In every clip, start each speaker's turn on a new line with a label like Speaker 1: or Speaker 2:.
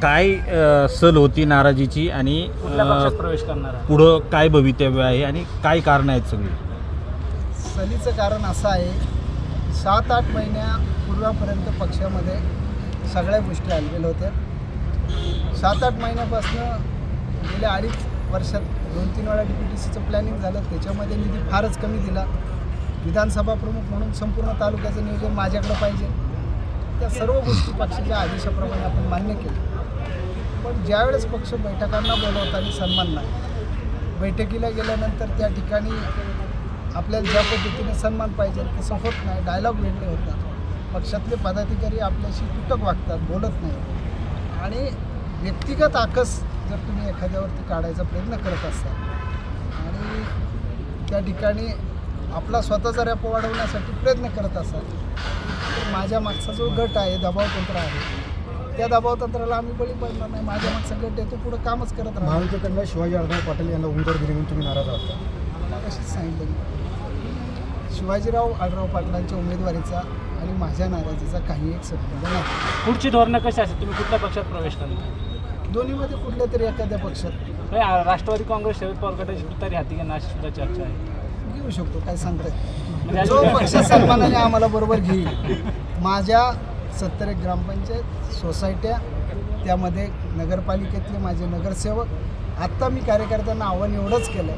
Speaker 1: काय सल होती नाराजीची आणि
Speaker 2: कुठल्या पक्षात प्रवेश करणार आहे?
Speaker 1: पुढं काय भवितव्य आहे आणि काय कारण आहेत सगळी?
Speaker 3: सलीचं कारण असं आहे, 7-8 महिन्यापूर्वापर्यंत पक्षामध्ये सगळ्या गोष्टी आलेल्या होत्या. 7-8 महिन्यापासून गेल्या 2.5 वर्षात 2-3 वेळा DPTCचं प्लॅनिंग झालं. त्याच्यामध्ये निधी फारच कमी दिला. विधानसभा प्रमुख म्हणून संपूर्ण तालुक्याचं नियोजन माझ्याकडे पाहिजे. त्या सर्व गोष्टी पक्षाच्या आदेशाप्रमाणे आपण मान्य केल्या. पण ज्यावेळेस पक्ष बैठकांना बोलवताना सन्मान नाही, बैठकीला गेल्यानंतर त्या ठिकाणी आपल्याला ज्या पद्धतीने सन्मान पाहिजे तसं होत नाही. डायलॉग वेगळे होतात. पक्षातले पदाधिकारी आपल्याशी तुटक वागतात, बोलत नाही. आणि व्यक्तिगत आकस जर तुम्ही एखाद्यावरती काढायचा प्रयत्न करत असाल आणि त्या ठिकाणी आपला स्वतःचा रॅप वाढवण्यासाठी प्रयत्न करत असाल तर माझ्या मागचा जो गट आहे, दबावतंत्र आहे, त्या दबावतंत्राला आम्ही बळी पडणार नाही. माझ्या मागचा गट आहे तो पुढं कामच करत राहणार.
Speaker 4: महायुतीकडनं शिवाजी आढराव पाटील यांना उमेदवार दिली म्हणून तुम्ही नाराज आहात?
Speaker 3: मला कशीच सांगितलं मी, शिवाजीराव आढराव पाटलांच्या उमेदवारीचा आणि माझ्या नाराजीचा काही एक संबंध नाही.
Speaker 2: पुढची धोरणं कशी असेल? तुम्ही कुठल्या पक्षात प्रवेश करणार?
Speaker 3: दोन्हीमध्ये कुठल्या तरी एखाद्या पक्षात
Speaker 2: राष्ट्रवादी काँग्रेस शरद पवार गटाची तुतारी हाती घेणार अशी सुद्धा चर्चा आहे.
Speaker 3: घेऊ शकतो, काय सांगताय. जो पक्ष सन्मानाने आम्हाला बरोबर घेईल. माझ्या 70 ग्रामपंचायत सोसायट्या, त्यामध्ये नगरपालिकेतले माझे नगरसेवक. आत्ता मी कार्यकर्त्यांना आव्हान एवढंच केलं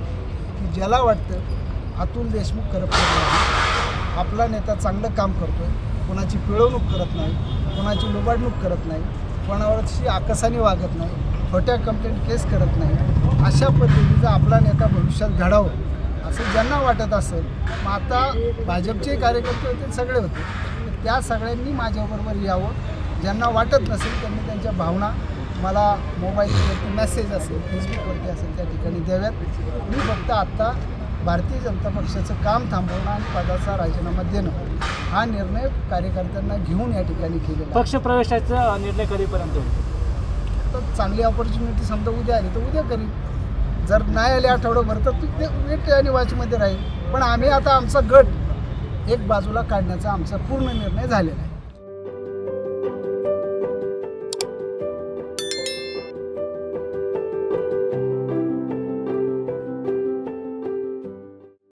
Speaker 3: की ज्याला वाटतं अतुल देशमुख करप्ट नाही, आपला नेता चांगलं काम करतो आहे, कोणाची पिळवणूक करत नाही, कोणाची लुबाडणूक करत नाही, कोणावरची आकसाने वागत नाही, खोट्या कंप्लेंट केस करत नाही, अशा पद्धतीचा आपला नेता भविष्यात घडावं असं ज्यांना वाटत असेल, मग आता भाजपचे कार्यकर्ते होते, सगळे होते, तर त्या सगळ्यांनी माझ्याबरोबर यावं. ज्यांना वाटत नसेल त्यांनी त्यांच्या भावना मला मोबाईलवरती मेसेज असेल, फेसबुकवरती असेल त्या ठिकाणी द्याव्यात. मी फक्त आत्ता भारतीय जनता पक्षाचं काम थांबवणं आणि पदाचा राजीनामा देणं हा निर्णय कार्यकर्त्यांना घेऊन या ठिकाणी केलेला.
Speaker 2: पक्ष प्रवेशाचा निर्णय कधीपर्यंत होईल?
Speaker 3: तर चांगली ऑपॉर्च्युनिटी समजा उद्या आली तर उद्या करीन, जर नाही आले आठवड्याभर तर ते वेट आणि वॉचमध्ये राहील. पण आम्ही आता आमचा गट एक बाजूला काढण्याचा आमचा पूर्ण निर्णय झालेला आहे.